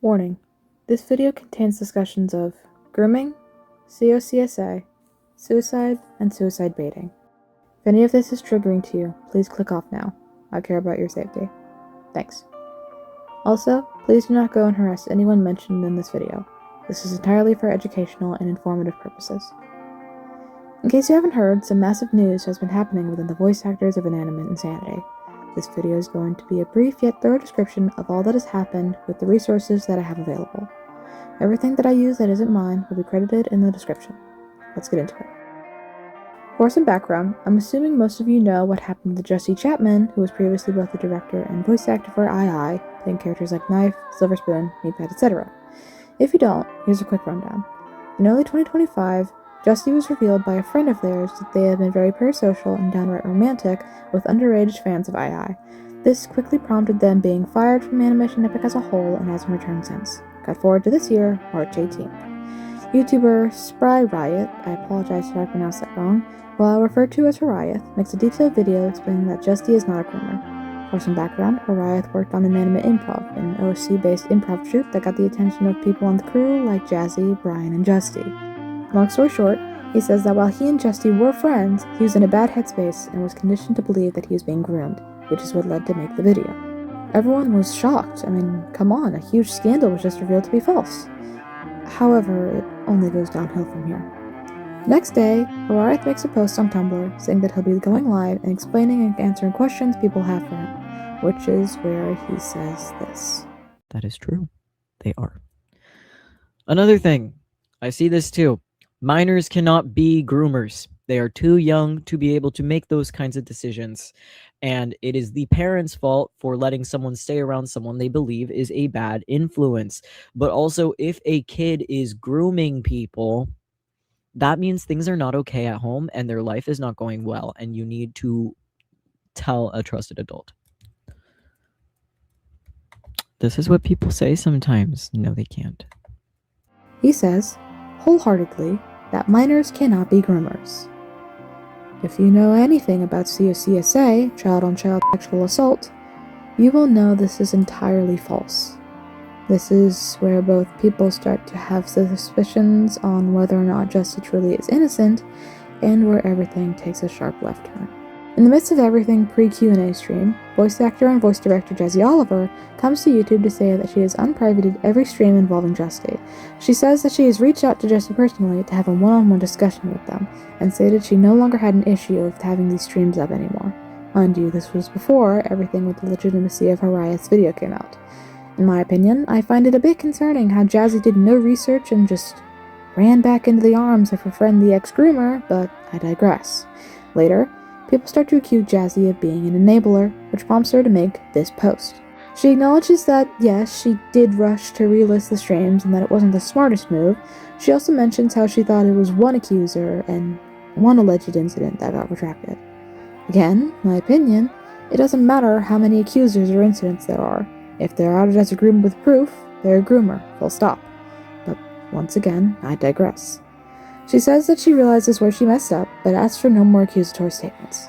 Warning: this video contains discussions of grooming, COCSA, suicide, and suicide baiting. If any of this is triggering to you, please click off now. I care about your safety. Thanks. Also, please do not go and harass anyone mentioned in this video. This is entirely for educational and informative purposes. In case you haven't heard, some massive news has been happening within the voice actors of Inanimate Insanity. This video is going to be a brief yet thorough description of all that has happened with the resources that I have available. Everything that I use that isn't mine will be credited in the description. Let's get into it. For some background, I'm assuming most of you know what happened to Jesse Chapman, who was previously both the director and voice actor for II, playing characters like Knife, Silver Spoon, Meatpad, etc. If you don't, here's a quick rundown. In early 2025, Justy was revealed by a friend of theirs that they had been very parasocial and downright romantic with underage fans of II. This quickly prompted them being fired from Animation Epic as a whole and hasn't returned since. Cut forward to this year, March 18th. YouTuber spryriot, I apologize if I pronounced that wrong, while referred to as hiraeth, makes a detailed video explaining that Justy is not a groomer. For some background, hiraeth worked on Inanimate Improv, an OSC-based improv troupe that got the attention of people on the crew like Jazzy, Brian, and Justy. Long story short, he says that while he and Justy were friends, he was in a bad headspace and was conditioned to believe that he was being groomed, which is what led to make the video. Everyone was shocked. I mean, come on, a huge scandal was just revealed to be false. However, it only goes downhill from here. Next day, hiraeth makes a post on Tumblr saying that he'll be going live and explaining and answering questions people have for him, which is where he says this. That is true. They are. Another thing, I see this too. Minors cannot be groomers. They are too young to be able to make those kinds of decisions. And it is the parents' fault for letting someone stay around someone they believe is a bad influence. But also, if a kid is grooming people, that means things are not okay at home and their life is not going well. And you need to tell a trusted adult. This is what people say sometimes. No, they can't. He says, wholeheartedly, that minors cannot be groomers. If you know anything about COCSA, child-on-child sexual assault, you will know this is entirely false. This is where both people start to have suspicions on whether or not Justy truly is innocent, and where everything takes a sharp left turn. In the midst of everything pre-Q&A stream, voice actor and voice director Jazzy Oliver comes to YouTube to say that she has unprivated every stream involving Justy. She says that she has reached out to Justy personally to have a one-on-one discussion with them, and stated she no longer had an issue of having these streams up anymore. Mind you, this was before everything with the legitimacy of hiraeth's video came out. In my opinion, I find it a bit concerning how Jazzy did no research and just ran back into the arms of her friend the ex-groomer, but I digress. Later, people start to accuse Jazzy of being an enabler, which prompts her to make this post. She acknowledges that, yes, she did rush to relist the streams and that it wasn't the smartest move. She also mentions how she thought it was one accuser and one alleged incident that got retracted. Again, my opinion, it doesn't matter how many accusers or incidents there are. If they're outed as a groomer with proof, they're a groomer, full stop. But once again, I digress. She says that she realizes where she messed up, but asks for no more accusatory statements.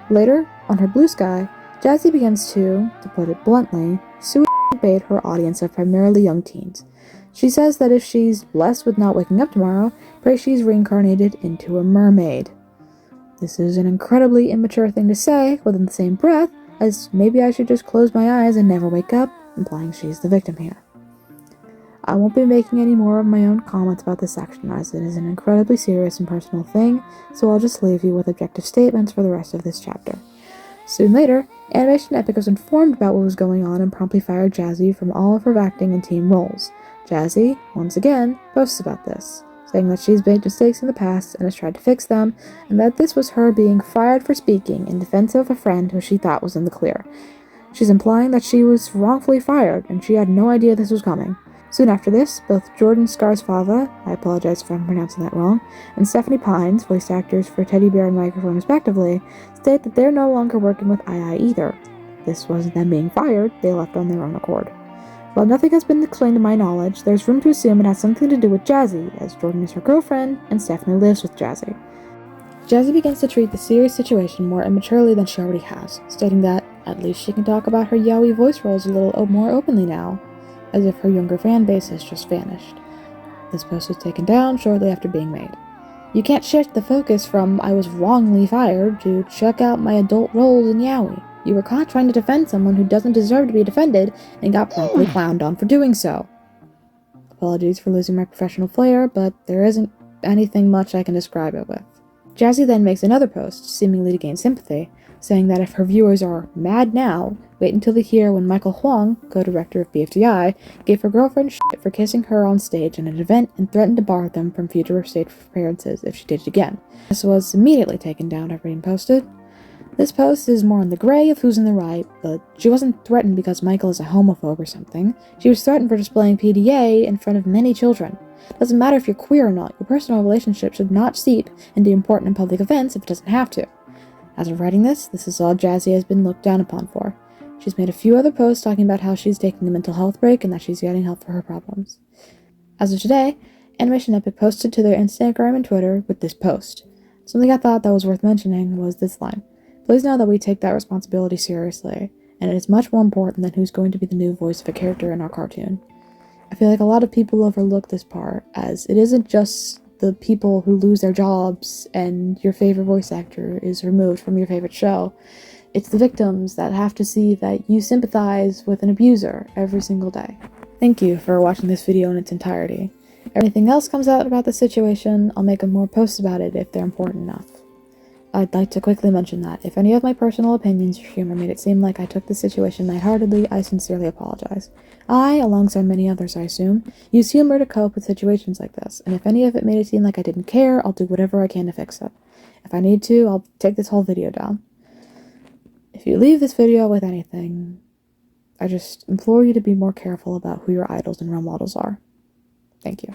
Later, on her Blue Sky, Jazzy begins to put it bluntly, suicide bait her audience of primarily young teens. She says that if she's blessed with not waking up tomorrow, pray she's reincarnated into a mermaid. This is an incredibly immature thing to say within the same breath as maybe I should just close my eyes and never wake up, implying she's the victim here. I won't be making any more of my own comments about this action as it is an incredibly serious and personal thing, so I'll just leave you with objective statements for the rest of this chapter. Soon later, Animation Epic was informed about what was going on and promptly fired Jazzy from all of her acting and team roles. Jazzy, once again, boasts about this, saying that she's made mistakes in the past and has tried to fix them, and that this was her being fired for speaking in defense of a friend who she thought was in the clear. She's implying that she was wrongfully fired and she had no idea this was coming. Soon after this, both Jordan Skarsfava, I apologize if I'm pronouncing that wrong, and Stephanie Pines, voice actors for Teddy Bear and Microphone respectively, state that they're no longer working with II either. This wasn't them being fired, they left on their own accord. While nothing has been explained to my knowledge, there's room to assume it has something to do with Jazzy, as Jordan is her girlfriend, and Stephanie lives with Jazzy. Jazzy begins to treat the serious situation more immaturely than she already has, stating that, at least she can talk about her yaoi voice roles a little more openly now. as if her younger fan base has just vanished. This post was taken down shortly after being made. You can't shift the focus from "I was wrongly fired" to "check out my adult roles in yaoi." You were caught trying to defend someone who doesn't deserve to be defended and got promptly clowned on for doing so. Apologies for losing my professional flair, but there isn't anything much I can describe it with. Jazzy then makes another post, seemingly to gain sympathy, saying that if her viewers are mad now, wait until they hear when Michael Huang, co-director of BFDI, gave her girlfriend shit for kissing her on stage at an event and threatened to bar them from future stage appearances if she did it again. This was immediately taken down after being posted. This post is more in the gray of who's in the right, but she wasn't threatened because Michael is a homophobe or something. She was threatened for displaying PDA in front of many children. Doesn't matter if you're queer or not, your personal relationship should not seep into important and public events if it doesn't have to. As of writing this is all Jazzy has been looked down upon for. She's made a few other posts talking about how she's taking a mental health break and that she's getting help for her problems. As of today, Animation Epic posted to their Instagram and Twitter with this post. Something I thought that was worth mentioning was this line. Please know that we take that responsibility seriously, and it is much more important than who's going to be the new voice of a character in our cartoon. I feel like a lot of people overlook this part, as it isn't just the people who lose their jobs and your favorite voice actor is removed from your favorite show. It's the victims that have to see that you sympathize with an abuser every single day. Thank you for watching this video in its entirety. If anything else comes out about the situation, I'll make more posts about it if they're important enough. I'd like to quickly mention that if any of my personal opinions or humor made it seem like I took the situation lightheartedly, I sincerely apologize. I, alongside many others I assume, use humor to cope with situations like this, and if any of it made it seem like I didn't care, I'll do whatever I can to fix it. If I need to, I'll take this whole video down. If you leave this video with anything, I just implore you to be more careful about who your idols and role models are. Thank you.